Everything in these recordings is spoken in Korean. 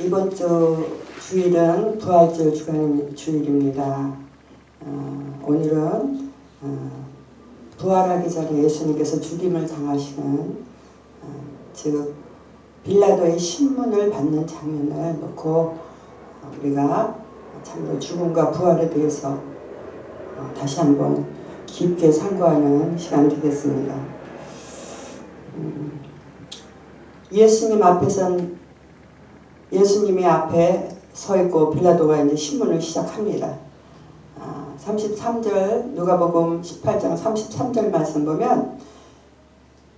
이번 주 주일은 부활절 주일입니다. 오늘은 부활하기 전에 예수님께서 죽임을 당하시는 즉 빌라도의 신문을 받는 장면을 놓고 우리가 참으로 죽음과 부활에 대해서 다시 한번 깊게 상고하는 시간 되겠습니다. 예수님이 앞에 서 있고 빌라도가 이제 신문을 시작합니다. 33절 누가복음 18장 33절 말씀 보면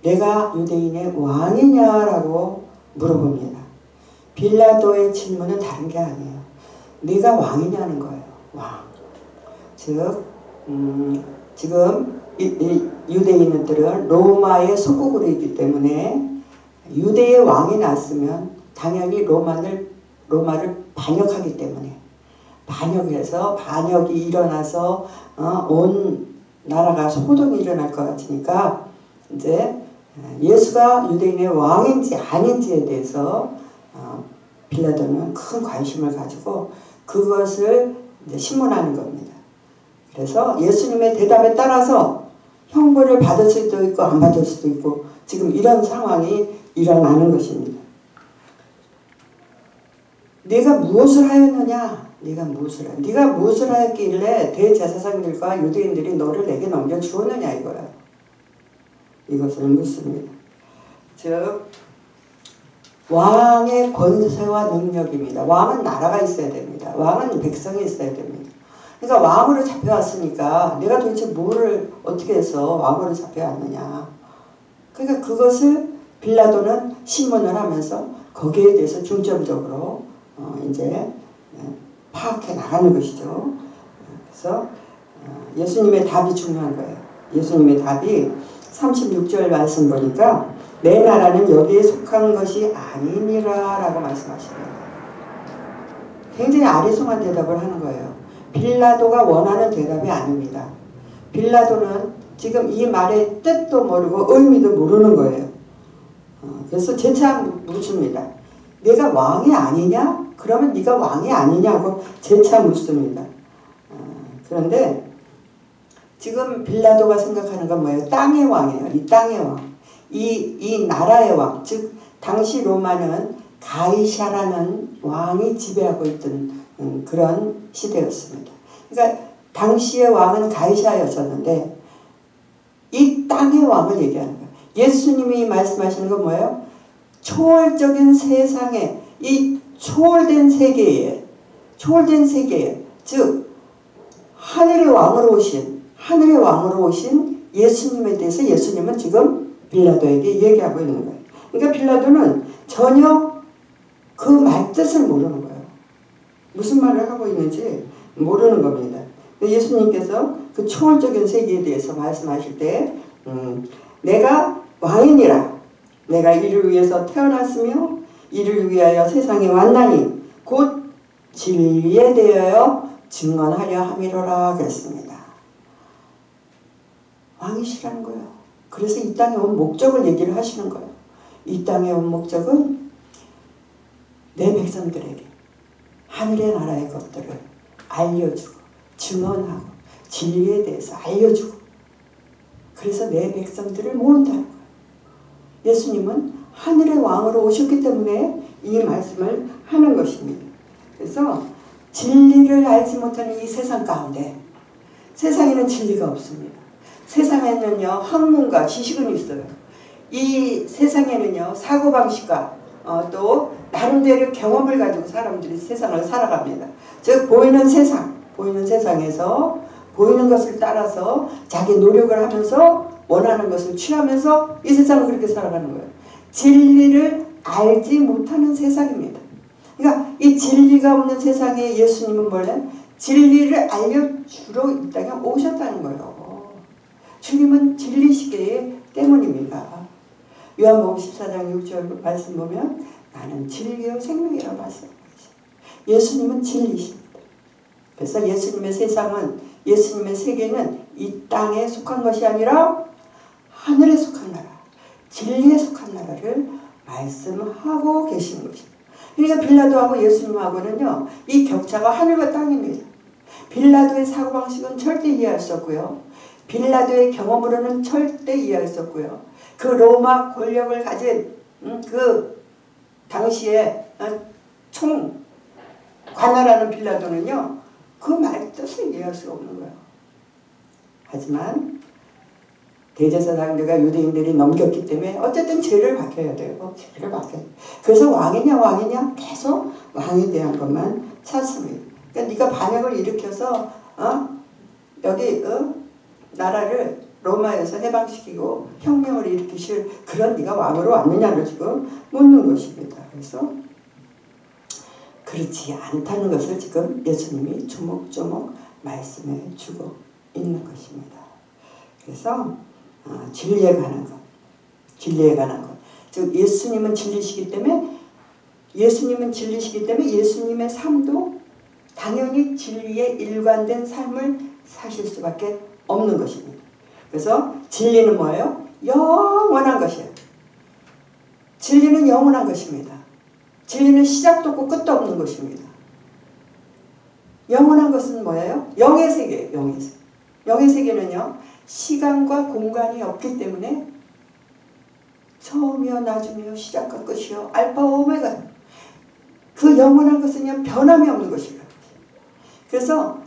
내가 유대인의 왕이냐라고 물어봅니다. 빌라도의 질문은 다른 게 아니에요. 네가 왕이냐는 거예요. 왕. 즉 지금 유대인들은 로마의 속국으로 있기 때문에 유대의 왕이 났으면 당연히 로마를 반역하기 때문에 반역이 일어나서 온 나라가 소동이 일어날 것 같으니까 이제 예수가 유대인의 왕인지 아닌지에 대해서 빌라도는 큰 관심을 가지고 그것을 이제 신문하는 겁니다. 그래서 예수님의 대답에 따라서 형벌을 받을 수도 있고 안 받을 수도 있고 지금 이런 상황이 일어나는 것입니다. 네가 무엇을 하였느냐? 네가 무엇을 하였길래 대제사장들과 유대인들이 너를 내게 넘겨주었느냐 이거야. 이것을 묻습니다. 즉 왕의 권세와 능력입니다. 왕은 나라가 있어야 됩니다. 왕은 백성이 있어야 됩니다. 그러니까 왕으로 잡혀왔으니까 내가 도대체 뭐를 어떻게 해서 왕으로 잡혀왔느냐. 그러니까 그것을 빌라도는 신문을 하면서 거기에 대해서 중점적으로 이제 파악해 나가는 것이죠. 그래서 예수님의 답이 중요한 거예요. 예수님의 답이 36절 말씀 보니까 내 나라는 여기에 속한 것이 아니니라 라고 말씀하십니다. 굉장히 아리송한 대답을 하는 거예요. 빌라도가 원하는 대답이 아닙니다. 빌라도는 지금 이 말의 뜻도 모르고 의미도 모르는 거예요. 그래서 재차 묻습니다. 내가 왕이 아니냐? 그러면 네가 왕이 아니냐고 재차 묻습니다. 그런데 지금 빌라도가 생각하는 건 뭐예요? 땅의 왕이에요. 이 땅의 왕. 이 나라의 왕. 즉 당시 로마는 가이샤라는 왕이 지배하고 있던 그런 시대였습니다. 그러니까 당시의 왕은 가이샤였었는데 이 땅의 왕을 얘기하는 거예요. 예수님이 말씀하시는 건 뭐예요? 초월적인 세상에 이 초월된 세계에 즉 하늘의 왕으로 오신 예수님에 대해서 예수님은 지금 빌라도에게 얘기하고 있는 거예요. 그러니까 빌라도는 전혀 그 말뜻을 모르는 거예요. 무슨 말을 하고 있는지 모르는 겁니다. 예수님께서 그 초월적인 세계에 대해서 말씀하실 때 내가 왕이니라. 내가 이를 위해서 태어났으며 이를 위하여 세상에 왔나니 곧 진리에 대하여 증언하려 함이로라 그랬습니다. 왕이시라는 거예요. 그래서 이 땅에 온 목적을 얘기를 하시는 거예요. 이 땅에 온 목적은 내 백성들에게 하늘의 나라의 것들을 알려주고 증언하고 진리에 대해서 알려주고 그래서 내 백성들을 모은다는 거예요. 예수님은 하늘의 왕으로 오셨기 때문에 이 말씀을 하는 것입니다. 그래서 진리를 알지 못하는 이 세상 가운데 세상에는 진리가 없습니다. 세상에는요 학문과 지식은 있어요. 이 세상에는요 사고방식과 또 나름대로 경험을 가지고 사람들이 세상을 살아갑니다. 즉 보이는 세상에서 보이는 것을 따라서 자기 노력을 하면서 원하는 것을 취하면서 이 세상을 그렇게 살아가는 거예요. 진리를 알지 못하는 세상입니다. 그러니까 이 진리가 없는 세상에 예수님은 뭐래? 진리를 알려주러 이 땅에 오셨다는 거예요. 주님은 진리시기 때문입니다. 요한복음 14장 6절 말씀 보면 나는 진리요 생명이라고 말씀하시죠. 예수님은 진리십니다. 그래서 예수님의 세계는 이 땅에 속한 것이 아니라 하늘에 속한 나라, 진리에 속한 나라를 말씀하고 계시는 것입니다. 그러니까 빌라도하고 예수님하고는요, 이 격차가 하늘과 땅입니다. 빌라도의 사고방식은 절대 이해할 수 없고요. 빌라도의 경험으로는 절대 이해할 수 없고요. 그 로마 권력을 가진 그 당시에 총 관할하는 빌라도는요, 그 말 뜻을 이해할 수가 없는 거예요. 하지만 대제사장들과 유대인들이 넘겼기 때문에 어쨌든 죄를 밝혀야 돼요. 죄를 밝혀야 돼요. 그래서 왕이냐 계속 왕에 대한 것만 찾습니다. 그러니까 네가 반역을 일으켜서 여기 나라를 로마에서 해방시키고 혁명을 일으키실 그런 네가 왕으로 왔느냐를 지금 묻는 것입니다. 그래서 그렇지 않다는 것을 지금 예수님이 조목조목 말씀해 주고 있는 것입니다. 그래서 진리에 관한 것, 진리에 관한 것. 즉 예수님은 진리시기 때문에 예수님의 삶도 당연히 진리에 일관된 삶을 사실 수밖에 없는 것입니다. 그래서 진리는 뭐예요? 영원한 것이에요. 진리는 영원한 것입니다. 진리는 시작도 없고 끝도 없는 것입니다. 영원한 것은 뭐예요? 영의 세계예요. 영의 세계. 영의 세계는요, 시간과 공간이 없기 때문에 처음이요 나중이요 시작과 끝이요 알파 오메가, 그 영원한 것은요 변함이 없는 것입니다. 그래서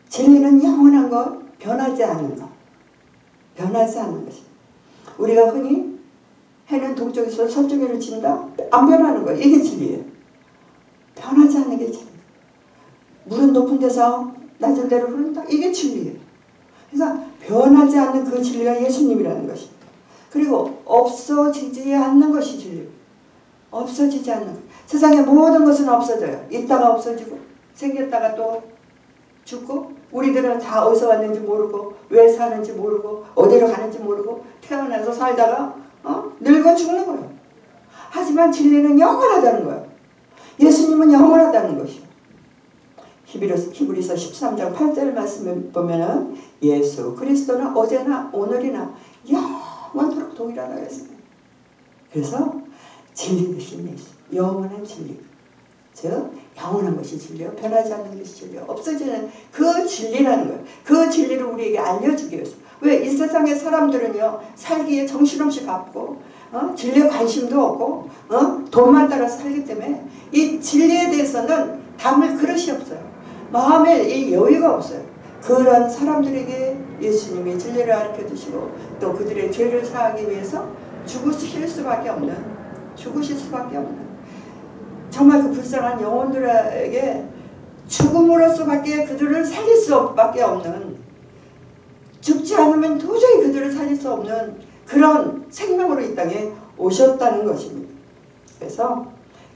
진리는 영원한 것, 변하지 않는 것, 변하지 않는 것입니다. 우리가 흔히 해는 동쪽에서 서쪽으로 진다? 안 변하는 거예요. 이게 진리예요. 변하지 않는 게 진리예요. 물은 높은 데서 낮은 데로 흐른다? 이게 진리예요. 그래서 변하지 않는 그 진리가 예수님이라는 것입니다. 그리고 없어지지 않는 것이 진리입니다. 없어지지 않는 것. 세상의 모든 것은 없어져요. 있다가 없어지고 생겼다가 또 죽고, 우리들은 다 어디서 왔는지 모르고 왜 사는지 모르고 어디로 가는지 모르고 태어나서 살다가 늙어 죽는 거예요. 하지만 진리는 영원하다는 거예요. 예수님은 영원하다는 것이에요. 히브리서 13장 8절 말씀을 보면은 예수 그리스도는 어제나 오늘이나 영원토록 동일하다고 했습니다. 그래서 진리 되신 예수, 영원한 진리, 즉 영원한 것이 진리요, 변하지 않는 것이 진리요, 없어지는 그 진리라는 거예요. 그 진리를 우리에게 알려주기 위해서. 왜 이 세상의 사람들은요 살기에 정신없이 바쁘고 진리에 관심도 없고 돈만 따라서 살기 때문에 이 진리에 대해서는 담을 그릇이 없어요. 마음에 이 여유가 없어요. 그런 사람들에게 예수님이 진리를 가르쳐주시고 또 그들의 죄를 사하기 위해서 죽으실 수밖에 없는, 정말 그 불쌍한 영혼들에게 죽음으로서밖에 그들을 살릴 수밖에 없는, 죽지 않으면 도저히 그들을 살릴 수 없는 그런 생명으로 이 땅에 오셨다는 것입니다. 그래서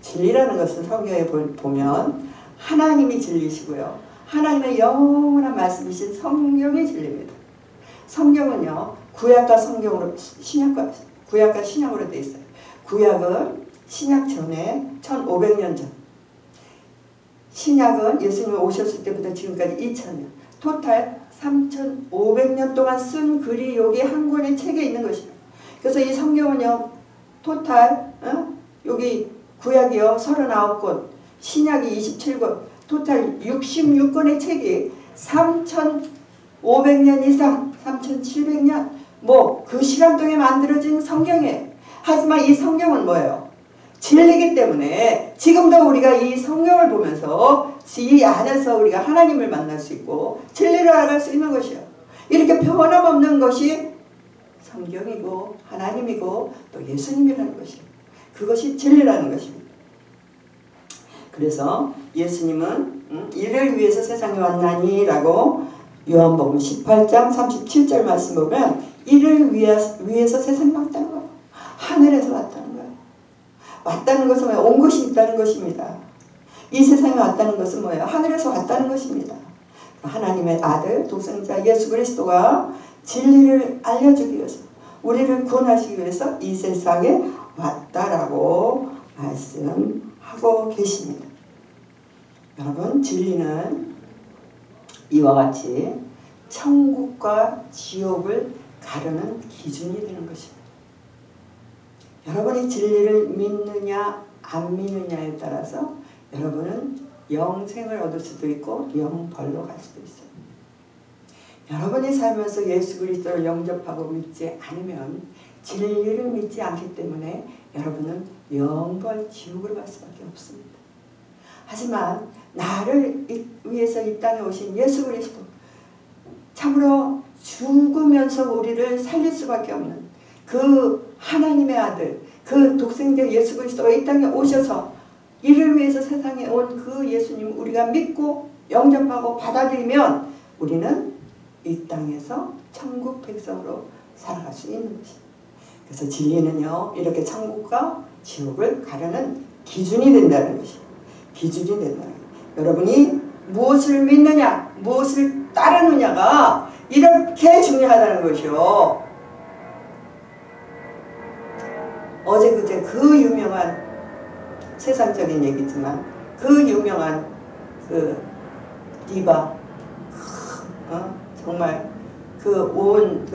진리라는 것은 성경에 보면 하나님이 진리시고요, 하나님의 영원한 말씀이신 성경이 진리입니다. 성경은요 구약과 신약으로 되어 있어요. 구약은 신약 전에 1500년 전, 신약은 예수님이 오셨을 때부터 지금까지 2000년, 토탈 3500년 동안 쓴 글이 여기 한 권의 책에 있는 것이에요. 그래서 이 성경은요 토탈 여기 구약이요 39권, 신약이 27권, 토탈 66권의 책이 3500년 이상, 3700년 그 시간 동에 만들어진 성경이에요. 하지만 이 성경은 뭐예요? 진리이기 때문에 지금도 우리가 이 성경을 보면서 이 안에서 우리가 하나님을 만날 수 있고 진리를 알아갈 수 있는 것이에요. 이렇게 변함없는 것이 성경이고 하나님이고 또 예수님이라는 것이에요. 그것이 진리라는 것입니다. 그래서 예수님은 이를 위해서 세상에 왔나니 라고 요한복음 18장 37절 말씀 보면 이를 위해서 세상에 왔다는 거예요. 하늘에서 왔다는 거예요. 왔다는 것은 뭐예요? 온 것이 있다는 것입니다. 이 세상에 왔다는 것은 뭐예요? 하늘에서 왔다는 것입니다. 하나님의 아들 독생자 예수 그리스도가 진리를 알려주기 위해서, 우리를 구원하시기 위해서 이 세상에 왔다라고 말씀하고 계십니다. 여러분, 진리는 이와 같이 천국과 지옥을 가르는 기준이 되는 것입니다. 여러분이 진리를 믿느냐 안 믿느냐에 따라서 여러분은 영생을 얻을 수도 있고 영벌로 갈 수도 있어요. 여러분이 살면서 예수 그리스도를 영접하고 믿지 않으면 진리를 믿지 않기 때문에 여러분은 영벌 지옥으로 갈 수밖에 없습니다. 하지만 나를 위해서 이 땅에 오신 예수 그리스도, 참으로 죽으면서 우리를 살릴 수밖에 없는 그 하나님의 아들, 그 독생자 예수 그리스도가 이 땅에 오셔서 이를 위해서 세상에 온 그 예수님 우리가 믿고 영접하고 받아들이면 우리는 이 땅에서 천국 백성으로 살아갈 수 있는 것입니다. 그래서 진리는요, 이렇게 천국과 지옥을 가르는 기준이 된다는 것이에요. 기준이 된다는 거예요. 여러분이 무엇을 믿느냐, 무엇을 따르느냐가 이렇게 중요하다는 것이요. 어제 그제 그 유명한, 세상적인 얘기지만 그 유명한 그 디바, 정말 그 온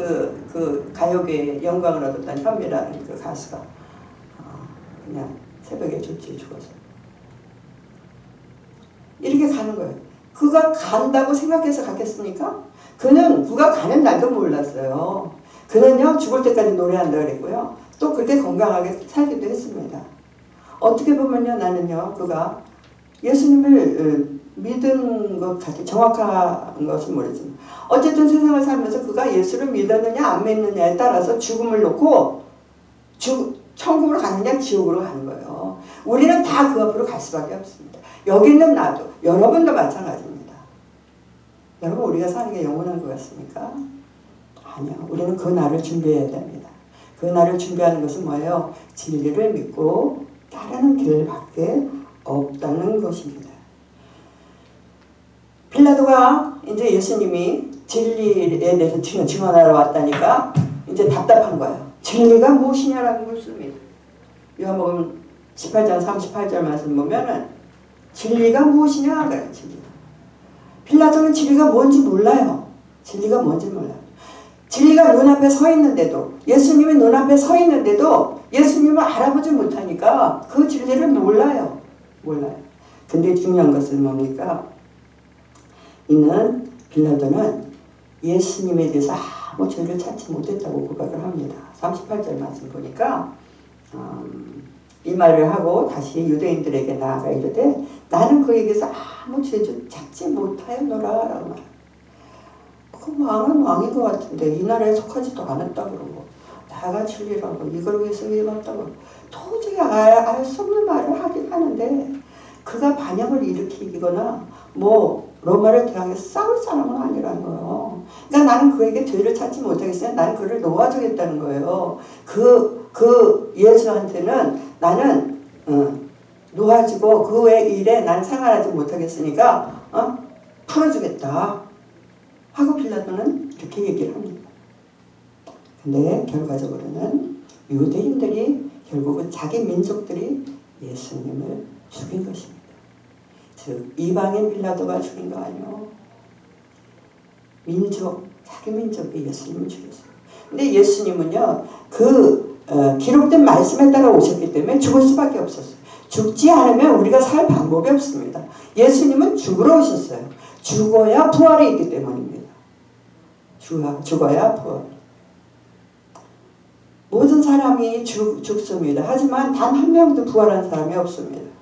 그 가요계에 영광을 얻었던 현미라는 그 가수가 그냥 새벽에 졸지에 죽었어요. 이렇게 가는 거예요. 그가 간다고 생각해서 갔겠습니까? 그가 가는 날도 몰랐어요. 그는요, 죽을 때까지 노래한다 그랬고요. 또 그렇게 건강하게 살기도 했습니다. 어떻게 보면요, 나는요, 그가 예수님을 믿은 것 같아요. 정확한 것은 모르지만. 어쨌든 세상을 살면서 그가 예수를 믿었느냐 안 믿느냐에 따라서 죽음을 놓고 천국으로 가느냐 지옥으로 가는 거예요. 우리는 다 그 앞으로 갈 수밖에 없습니다. 여기 있는 나도, 여러분도 마찬가지입니다. 여러분, 우리가 사는 게 영원한 것 같습니까? 아니요. 우리는 그 날을 준비해야 됩니다. 그 날을 준비하는 것은 뭐예요? 진리를 믿고 따르는 길밖에 없다는 것입니다. 빌라도가 이제 예수님이 진리에 대해서 증언하러 왔다니까 이제 답답한 거예요. 진리가 무엇이냐라고 묻습니다. 요한복음 18장 38절 말씀 보면은 진리가 무엇이냐 그래요. 진리가. 빌라도는 진리가 뭔지 몰라요. 진리가 뭔지 몰라요. 진리가 눈앞에 서 있는데도, 예수님이 눈앞에 서 있는데도 예수님을 알아보지 못하니까 그 진리를 몰라요. 근데 중요한 것은 뭡니까? 이는 빌라도는 예수님에 대해서 아무 죄를 찾지 못했다고 고백을 합니다. 38절 말씀 보니까 이 말을 하고 다시 유대인들에게 나아가 이르되 나는 그에게서 아무 죄도 찾지 못하였노라 라고 말합니다. 그 왕은 왕인 것 같은데 이 나라에 속하지도 않았다 그러고 나가 진리라고 이걸 위해서 해봤다고 도저히 알 수 없는 말을 하긴 하는데 그가 반역을 일으키거나 뭐 로마를 대항해서 싸울 사람은 아니라는 거예요. 그러니까 나는 그에게 죄를 찾지 못하겠어요. 나는 그를 놓아주겠다는 거예요. 그 예수한테는 나는 놓아주고 그의 일에 난 상관하지 못하겠으니까 풀어주겠다 하고 빌라도는 이렇게 얘기를 합니다. 근데 결과적으로는 유대인들이 결국은 자기 민족들이 예수님을 죽인 것입니다. 즉 이방인 빌라도가 죽인 거 아니요. 자기 민족이 예수님을 죽였어요. 근데 예수님은요, 기록된 말씀에 따라 오셨기 때문에 죽을 수밖에 없었어요. 죽지 않으면 우리가 살 방법이 없습니다. 예수님은 죽으러 오셨어요. 죽어야 부활이 있기 때문입니다. 죽어야 부활. 모든 사람이 죽습니다. 하지만 단 한 명도 부활한 사람이 없습니다.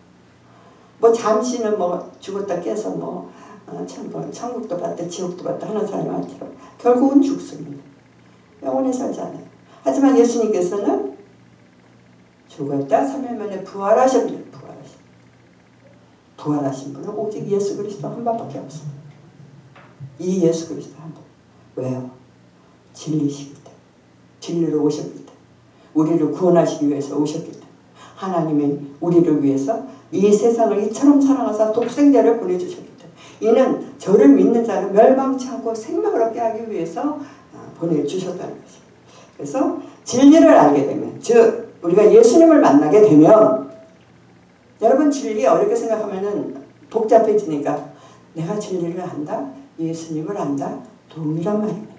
뭐 잠시는 뭐 죽었다 깨서 천국도 봤다 지옥도 봤다 하는 사람이 많죠. 결국은 죽습니다. 영원히 살잖아요. 하지만 예수님께서는 죽었다 3일 만에 부활하십니다. 부활하신 분은 오직 예수 그리스도 한 분밖에 없습니다. 이 예수 그리스도 한 분. 왜요? 진리시기 때문에. 진리로 오셨기 때문에. 우리를 구원하시기 위해서 오셨기 때문에. 하나님이 우리를 위해서 이 세상을 이처럼 사랑하사 독생자를 보내주셨기 때문에. 이는 저를 믿는 자를 멸망치 않고 생명을 얻게 하기 위해서 보내주셨다는 것입니다. 그래서 진리를 알게 되면, 즉 우리가 예수님을 만나게 되면, 여러분 진리 어렵게 생각하면은 복잡해지니까 내가 진리를 안다, 예수님을 안다, 동일한 말입니다.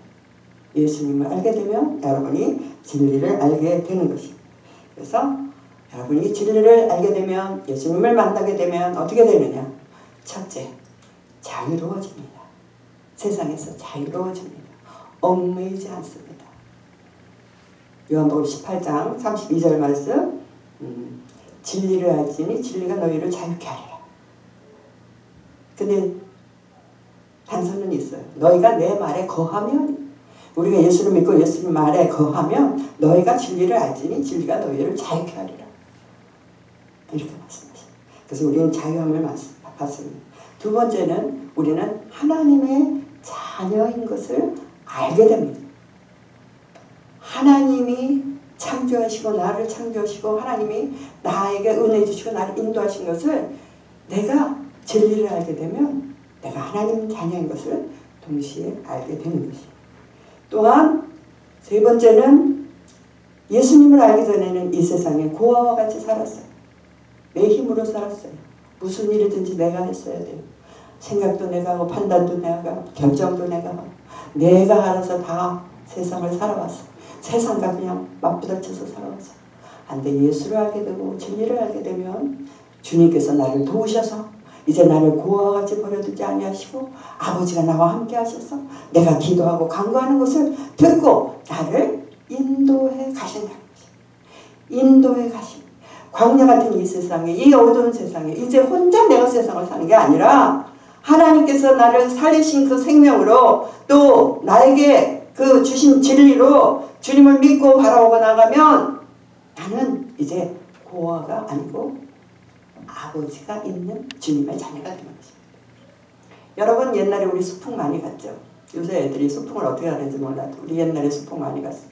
예수님을 알게 되면 여러분이 진리를 알게 되는 것입니다. 그래서 여러분이 진리를 알게 되면, 예수님을 만나게 되면 어떻게 되느냐? 첫째, 자유로워집니다. 세상에서 자유로워집니다. 얽매이지 않습니다. 요한복음 18장 32절 말씀, 진리를 알지니 진리가 너희를 자유케 하리라. 근데 단서는 있어요. 너희가 내 말에 거하면, 우리가 예수를 믿고 예수님 말에 거하면 너희가 진리를 알지니 진리가 너희를 자유케 하리라. 이렇게 말씀하십니다. 그래서 우리는 자유함을 받습니다. 두 번째는 우리는 하나님의 자녀인 것을 알게 됩니다. 하나님이 창조하시고 나를 창조하시고 하나님이 나에게 은혜 주시고 나를 인도하신 것을 내가 진리를 알게 되면 내가 하나님 자녀인 것을 동시에 알게 되는 것입니다. 또한 세 번째는 예수님을 알기 전에는 이 세상에 고아와 같이 살았어요. 내 힘으로 살았어요. 무슨 일이든지 내가 했어야 돼요. 생각도 내가 하고 판단도 내가 하고 결정도 내가 하고 내가 알아서 다 세상을 살아왔어요. 세상과 그냥 맞부딪혀서 살아왔어요. 근데 예수를 알게 되고 진리를 알게 되면 주님께서 나를 도우셔서 이제 나를 고아와 같이 버려두지 아니하시고 아버지가 나와 함께 하셔서 내가 기도하고 간구하는 것을 듣고 나를 인도해 가신다는 것입니다. 인도해 가십니다. 광야 같은 이 세상에, 이 어두운 세상에 이제 혼자 내가 세상을 사는 게 아니라 하나님께서 나를 살리신 그 생명으로 또 나에게 그 주신 진리로 주님을 믿고 바라보고 나가면 나는 이제 고아가 아니고 아버지가 있는 주님의 자녀가 되는 것입니다. 여러분 옛날에 우리 소풍 많이 갔죠? 요새 애들이 소풍을 어떻게 하는지 몰라도 우리 옛날에 소풍 많이 갔습니다.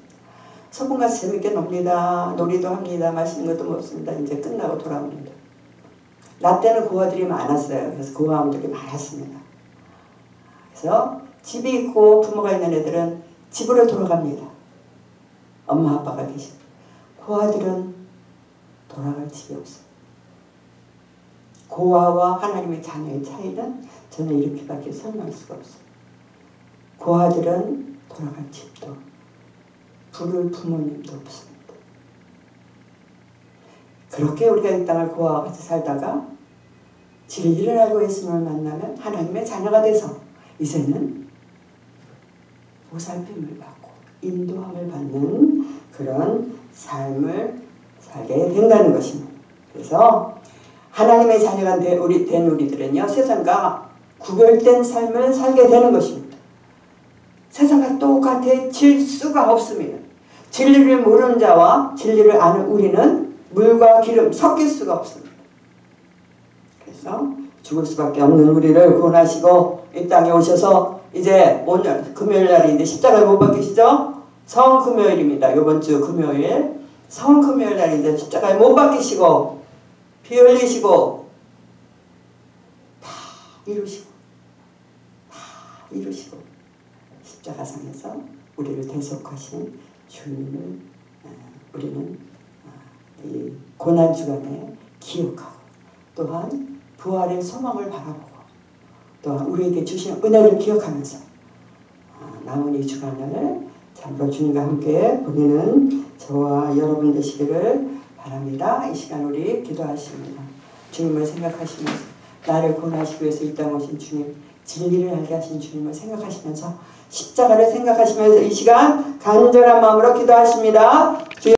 소풍 가서 재밌게 놉니다. 놀이도 합니다. 맛있는 것도 먹습니다. 이제 끝나고 돌아옵니다. 나 때는 고아들이 많았어요. 그래서 고아원들이 많았습니다. 그래서 집이 있고 부모가 있는 애들은 집으로 돌아갑니다. 엄마 아빠가 계신. 고아들은 돌아갈 집이 없어요. 고아와 하나님의 자녀의 차이는 저는 이렇게밖에 설명할 수가 없어요. 고아들은 돌아갈 집도 부를 부모님도 없습니다. 그렇게 우리가 이 땅을 고아와 같이 살다가 진리를 알고 예수님을 만나면 하나님의 자녀가 돼서 이제는 보살핌을 받고 인도함을 받는 그런 삶을 살게 된다는 것입니다. 그래서 하나님의 자녀가 된 우리들은요, 세상과 구별된 삶을 살게 되는 것입니다. 세상과 똑같아질 수가 없습니다. 진리를 모르는 자와 진리를 아는 우리는 물과 기름 섞일 수가 없습니다. 그래서 죽을 수밖에 없는 우리를 구원하시고 이 땅에 오셔서 이제 오늘 금요일 날인데 십자가에 못 박히시죠? 성금요일입니다. 이번 주 금요일 성금요일 날인데 십자가에 못 박히시고 피 흘리시고 다 이루시고 십자가상에서 우리를 대속하신 주님을 우리는 이 고난주간에 기억하고 또한 부활의 소망을 바라보고 또한 우리에게 주신 은혜를 기억하면서 남은 이 주간을 참으로 주님과 함께 보내는 저와 여러분 되시기를 바랍니다. 이 시간 우리 기도하십니다. 주님을 생각하시면서 나를 구원하시기 위해서 이 땅에 오신 주님, 진리를 알게 하신 주님을 생각하시면서 십자가를 생각하시면서 이 시간 간절한 마음으로 기도하십니다.